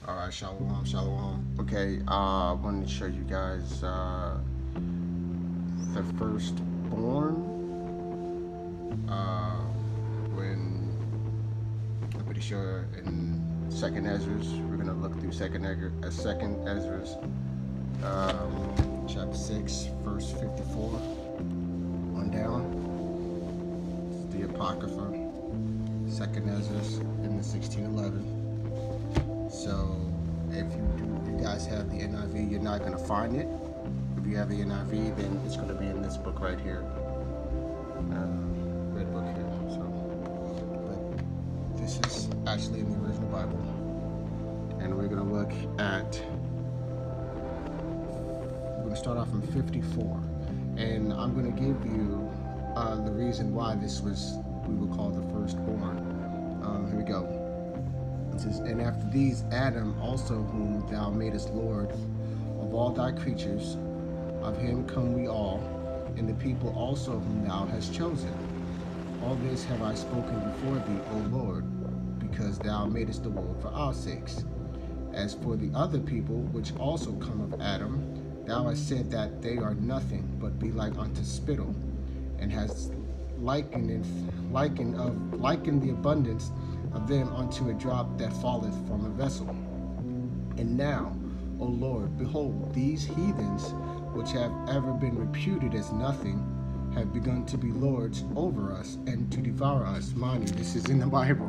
Alright, shalom, shalom. Okay, I wanted to show you guys the firstborn. When I'm pretty sure in Second Ezra's, we're gonna look through Second Ezra's, chapter 6, verse 54 on down. It's the Apocrypha, Second Ezra's in the 1611. So if you guys have the NIV, you're not going to find it. If you have the NIV, then it's going to be in this book right here. Red book here. So, but this is actually in the original Bible. And we're going to look at, we're going to start off in 54. And I'm going to give you the reason why this was, we would call the firstborn. Here we go. It says, and after these, Adam also, whom thou madest Lord of all thy creatures, of him come we all, and the people also whom thou hast chosen. All this have I spoken before thee, O Lord, because thou madest the world for our sakes. As for the other people, which also come of Adam, thou hast said that they are nothing, but be like unto spittle, and hast likened the abundance of them unto a drop that falleth from a vessel. And now, O Lord, behold, these heathens, which have ever been reputed as nothing, have begun to be lords over us and to devour us. Mind you, this is in the Bible.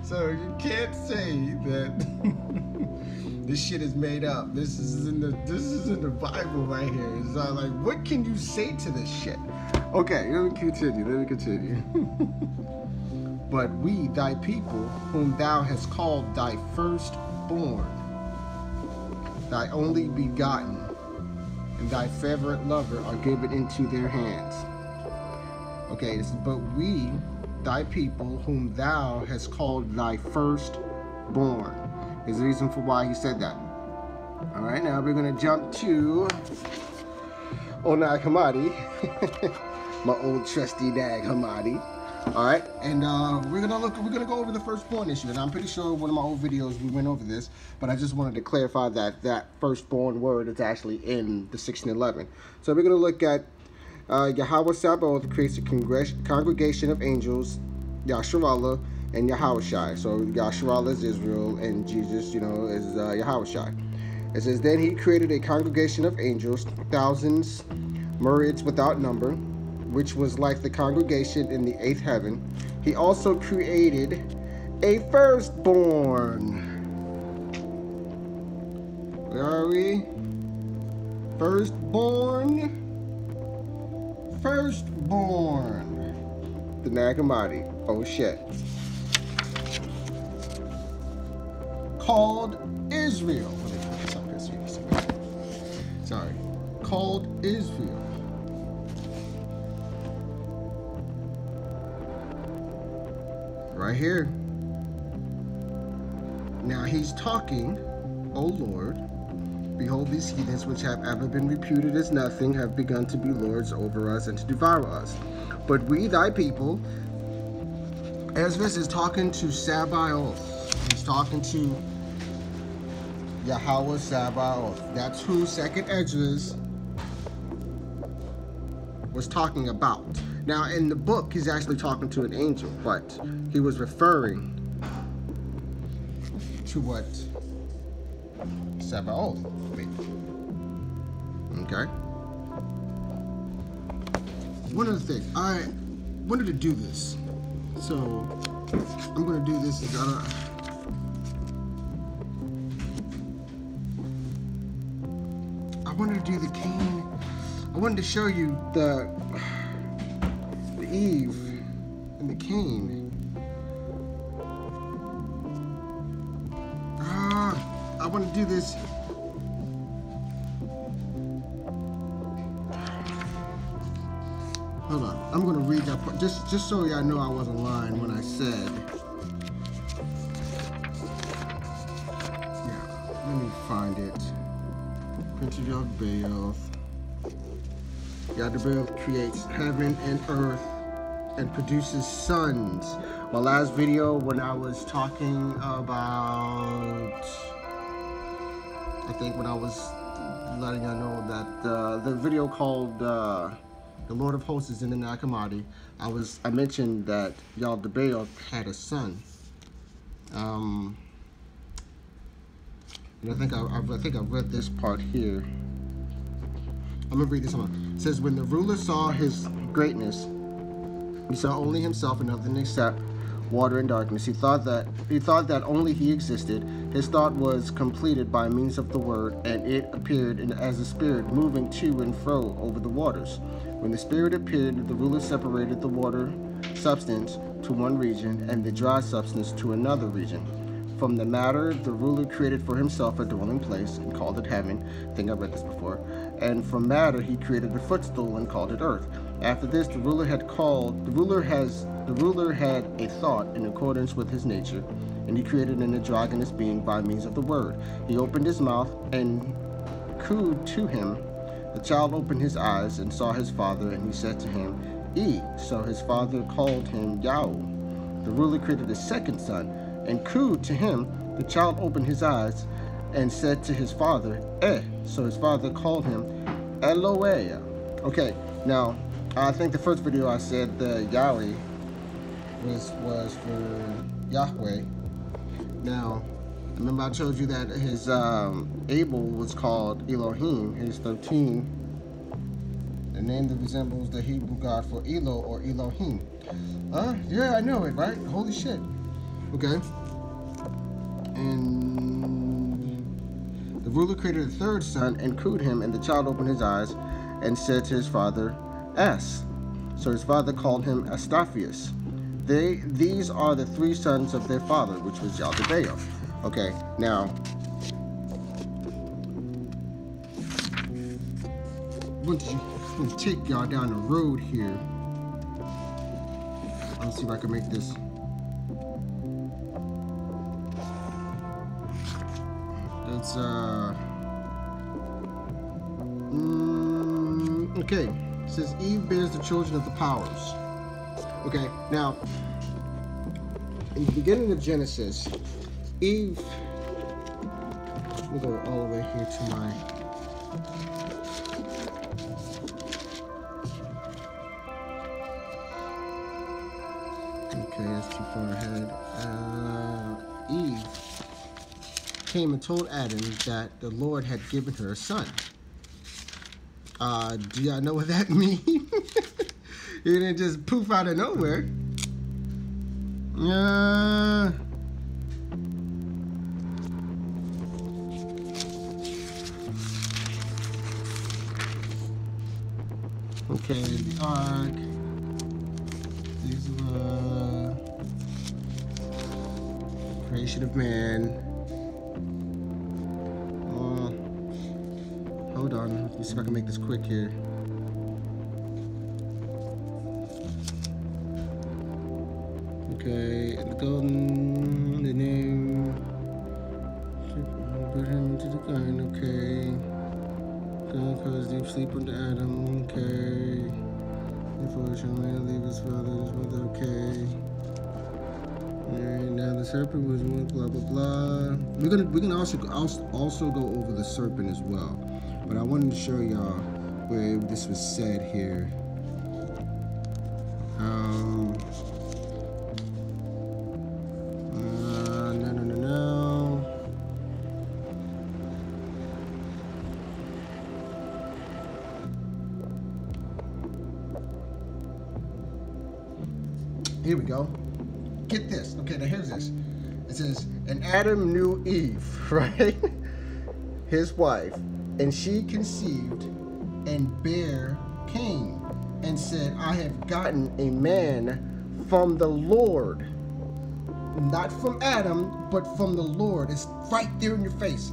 So you can't say that this shit is made up. This is in the Bible right here. It's not like, what can you say to this shit? Okay, let me continue. But we, thy people, whom thou hast called thy firstborn, thy only begotten, and thy favorite lover are given into their hands. Okay, this is, but we, thy people, whom thou hast called thy firstborn. Is the reason for why he said that. All right, now we're going to jump to Onag Hammadi, my old trusty Nag Hammadi. All right, and we're gonna go over the firstborn issue, and I'm pretty sure one of my old videos we went over this, but I just wanted to clarify that firstborn word is actually in the 1611. So we're gonna look at Yaldabaoth creates a congregation of angels, Yasharallah and Yahushai. So Yasharallah is Israel, and Jesus, is Yahushai. It says, then he created a congregation of angels, thousands, myriads without number, which was like the congregation in the 8th heaven. He also created a firstborn. Where are we? Firstborn. The Nag Hammadi. Oh shit. Called Israel. Let me put this up here. Sorry. Called Israel. Right here. Now he's talking, O Lord, behold, these heathens which have ever been reputed as nothing have begun to be lords over us and to devour us. But we, thy people, Ezra is talking to Sabaoth. He's talking to Yahweh Sabaoth. That's who Second Ezra was talking about. Now, in the book, he's actually talking to an angel, but he was referring to what Sabaoth meant. Okay? One of the things, I wanted to do this, so I'm going to do this. I wanted to do the Cain. I wanted to show you the Eve and the Cain. I want to do this. Hold on, I'm going to read that part just so y'all know I wasn't lying when I said. Yeah, let me find it. Prince of Yaldabaoth. Yaldabaoth creates heaven and earth and produces sons. My last video when I was talking about, I think when I was letting y'all know that the video called The Lord of Hosts is in the Nakamati, I mentioned that Yaldabaoth had a son. And I think I've read this part here. I'm gonna read this one. It says, when the ruler saw his greatness, he saw only himself and nothing except water and darkness. He thought that only he existed. His thought was completed by means of the word, and it appeared as a spirit moving to and fro over the waters. When the spirit appeared, the ruler separated the water substance to one region and the dry substance to another region. From the matter, the ruler created for himself a dwelling place and called it heaven. I think I read this before. And from matter, he created a footstool and called it earth. After this, the ruler had a thought in accordance with his nature, and he created an androgynous being by means of the word. He opened his mouth and cooed to him. The child opened his eyes and saw his father, and he said to him, E. So his father called him Yao. The ruler created a second son and cooed to him. The child opened his eyes and said to his father, Eh. So his father called him Eloah. Okay, now I think the first video I said the Yahweh was for Yahweh. Now, remember I told you that his Abel was called Elohim. Here's 13. The name that resembles the Hebrew God for Elo or Elohim. Yeah, I know it, right? Holy shit. Okay. And the ruler created a third son and cooed him, and the child opened his eyes and said to his father, S. So his father called him Astaphius. These are the three sons of their father, which was Yaldabaoth. Okay, now I'm going to take y'all down the road here. Let's see if I can make this. It's okay. It says Eve bears the children of the powers. Okay, now in the beginning of Genesis, Eve. Let me go all the way here to my. Okay, that's too far ahead. Eve came and told Adam that the Lord had given her a son. Do y'all know what that means? It didn't just poof out of nowhere. Okay, the ark. These are creation of man. Hold on, let me see if I can make this quick here. Okay, the golden, the name, put him into the garden, okay. God caused deep sleep unto Adam, okay. Therefore shall man leave his father and his mother, okay. Alright, now the serpent was one, blah blah blah. We can also go over the serpent as well. But I wanted to show y'all where this was said here. No. Here we go. Get this. Okay, now here's this. It says, and Adam knew Eve, right? His wife. And she conceived and bare Cain, and said, I have gotten a man from the Lord. Not from Adam, but from the Lord. It's right there in your face.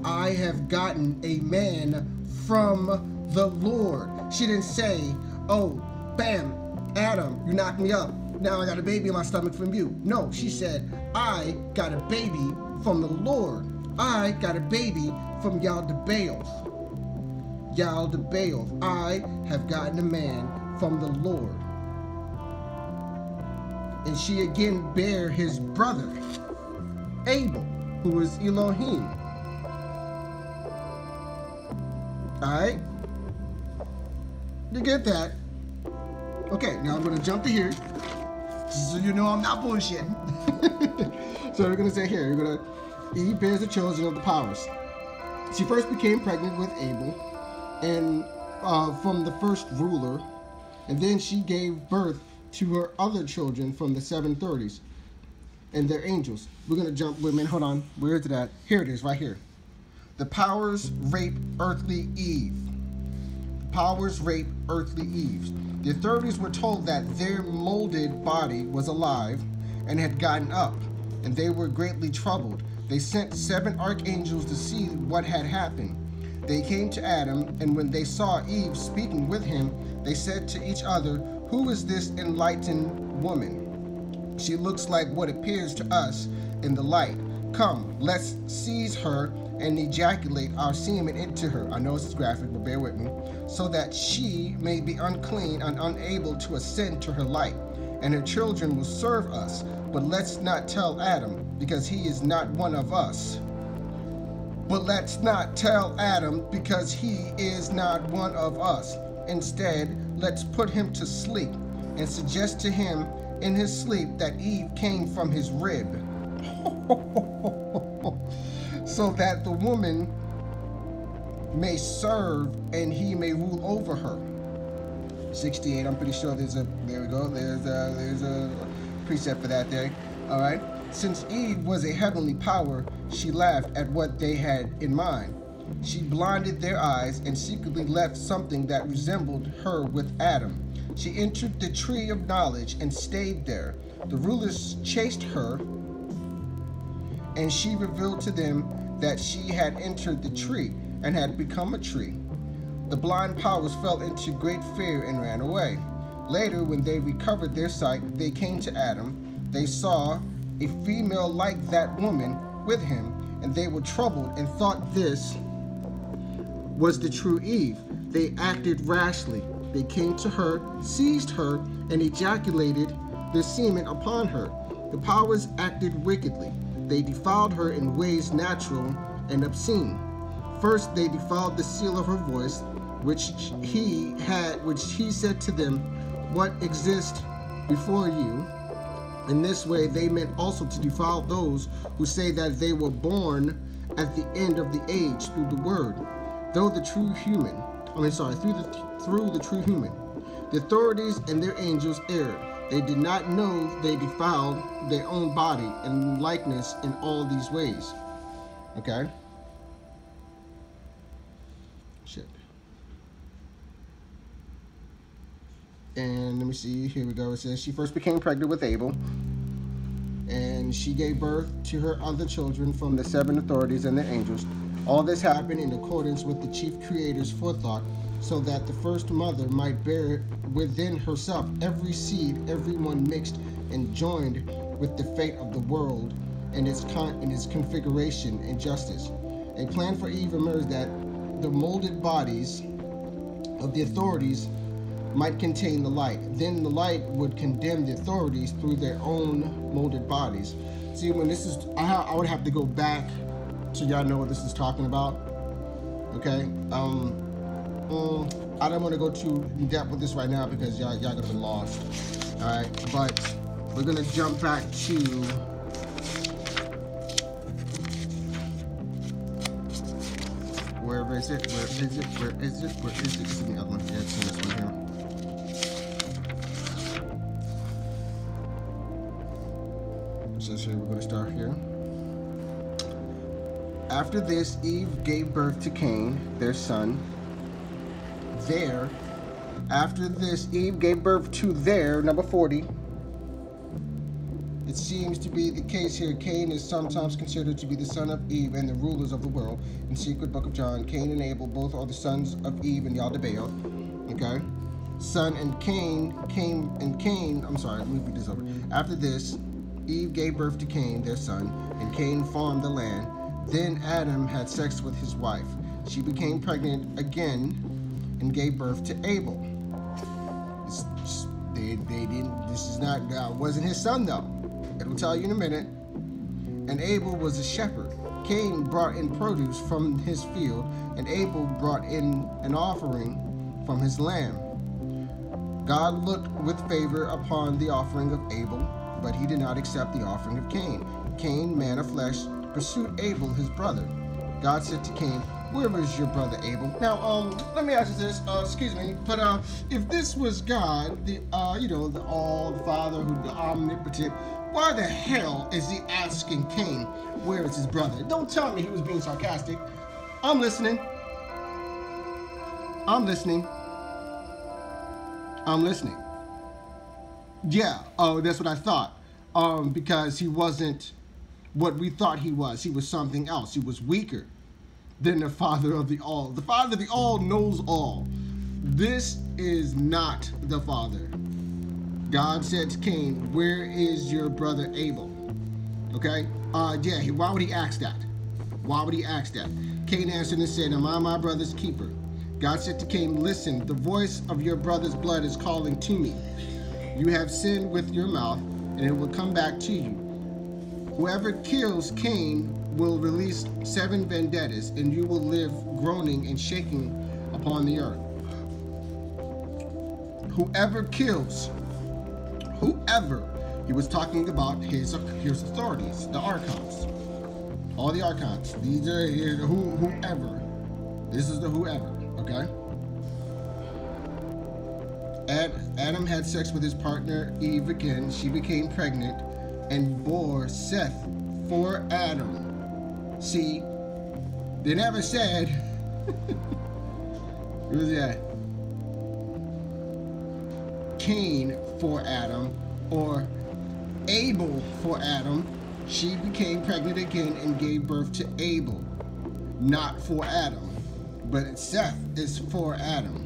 I have gotten a man from the Lord. She didn't say, oh, bam, Adam, you knocked me up. Now I got a baby in my stomach from you. No, she said, I got a baby from the Lord. I got a baby from Yaldabaoth. Yaldabaoth. I have gotten a man from the Lord. And she again bare his brother, Abel, who was Elohim. Alright? You get that? Okay, now I'm going to jump to here, so you know I'm not bullshitting. So we're going to say here, we're going to, Eve bears the children of the powers. She first became pregnant with Abel, and from the first ruler, and then she gave birth to her other children from the 730s and their angels. We're going to jump, wait a minute, hold on. Where is it at? Here it is, right here. The powers rape earthly Eve. The powers rape earthly Eve. The authorities were told that their molded body was alive and had gotten up, and they were greatly troubled. They sent 7 archangels to see what had happened. They came to Adam, and when they saw Eve speaking with him, they said to each other, "Who is this enlightened woman? She looks like what appears to us in the light. Come, let's seize her and ejaculate our semen into her." I know this is graphic, but bear with me. "So that she may be unclean and unable to ascend to her light, and her children will serve us. But let's not tell Adam, because he is not one of us. But let's not tell Adam, because he is not one of us. Instead, let's put him to sleep and suggest to him in his sleep that Eve came from his rib, so that the woman may serve and he may rule over her." 68, I'm pretty sure there we go, there's a precept for that there. All right. "Since Eve was a heavenly power, she laughed at what they had in mind. She blinded their eyes and secretly left something that resembled her with Adam. She entered the tree of knowledge and stayed there. The rulers chased her, and she revealed to them that she had entered the tree and had become a tree. The blind powers fell into great fear and ran away. Later, when they recovered their sight, they came to Adam. They saw a female like that woman with him, and they were troubled and thought this was the true Eve. They acted rashly. They came to her, seized her, and ejaculated their semen upon her. The powers acted wickedly. They defiled her in ways natural and obscene. First, they defiled the seal of her voice, which he said to them, "What exists before you?" In this way, they meant also to defile those who say that they were born at the end of the age through the word, through the true human. The authorities and their angels erred. They did not know they defiled their own body and likeness in all these ways. Okay? Shit. And let me see, here we go. It says, she first became pregnant with Abel, and she gave birth to her other children from the 7 authorities and their angels. All this happened in accordance with the chief creator's forethought, so that the first mother might bear within herself every seed, everyone mixed and joined with the fate of the world and its configuration and justice. A plan for Eve emerged that the molded bodies of the authorities might contain the light. Then the light would condemn the authorities through their own molded bodies. See, when this is, I would have to go back so y'all know what this is talking about. Okay. I don't want to go too in depth with this right now because y'all gonna be lost. All right, but we're gonna jump back to where is it? This is the other one. Yeah, it's in this one here. So we're going to start here. After this, Eve gave birth to Cain, their son. After this, Eve gave birth to number 40. It seems to be the case here. Cain is sometimes considered to be the son of Eve and the rulers of the world. In secret book of John, Cain and Abel both are the sons of Eve and Yaldabaoth. Okay? Let me read this over. After this, Eve gave birth to Cain, their son, and Cain farmed the land. Then Adam had sex with his wife. She became pregnant again and gave birth to Abel. They didn't. This is not. Wasn't his son though. It'll tell you in a minute. And Abel was a shepherd. Cain brought in produce from his field, and Abel brought in an offering from his lamb. God looked with favor upon the offering of Abel, but he did not accept the offering of Cain. Cain, man of flesh, pursued Abel his brother. God said to Cain, "Where is your brother Abel?" Now, let me ask you this. Excuse me, but if this was God, the Father, the omnipotent, why the hell is he asking Cain, "Where is his brother?" Don't tell me he was being sarcastic. I'm listening. I'm listening. I'm listening. Yeah. Oh, that's what I thought. Because he wasn't what we thought he was. He was something else. He was weaker than the Father of the All. The Father of the All knows all. This is not the Father. God said to Cain, "Where is your brother Abel?" Okay? Why would he ask that? Why would he ask that? Cain answered and said, "Am I my brother's keeper?" God said to Cain, "Listen, the voice of your brother's blood is calling to me. You have sinned with your mouth, and it will come back to you. Whoever kills Cain will release 7 vendettas, and you will live groaning and shaking upon the earth." Whoever, he was talking about his authorities, the archons, all the archons. These are whoever. This is the whoever, okay? Adam had sex with his partner Eve again. She became pregnant and bore Seth for Adam. See, they never said, who was that? Cain for Adam or Abel for Adam. She became pregnant again and gave birth to Abel, not for Adam, but Seth is for Adam.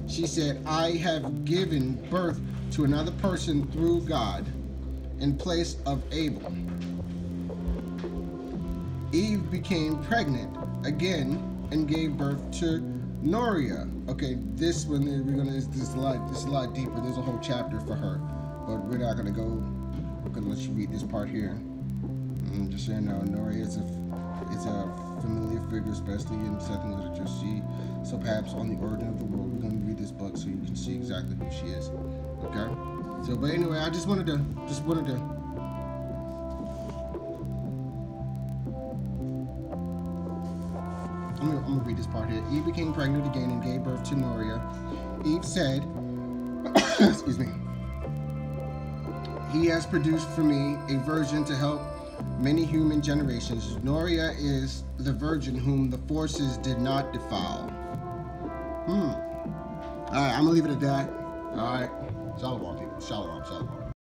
She said, "I have given birth to another person through God in place of Abel." Eve became pregnant again and gave birth to Noria. Okay, this one this is a lot deeper. There's a whole chapter for her, but we're not gonna go. We're gonna let you read this part here. Just so you know, Noria is a familiar figure, especially in Southern literature. So perhaps on the origin of the world, we're gonna read this book so you can see exactly who she is. Okay. So, but anyway, I just wanted to. I'm gonna read this part here. Eve became pregnant again and gave birth to Noria. Eve said, excuse me, "He has produced for me a virgin to help many human generations. Noria is the virgin whom the forces did not defile." All right, I'm gonna leave it at that. All right. Shalom, people. Shalom.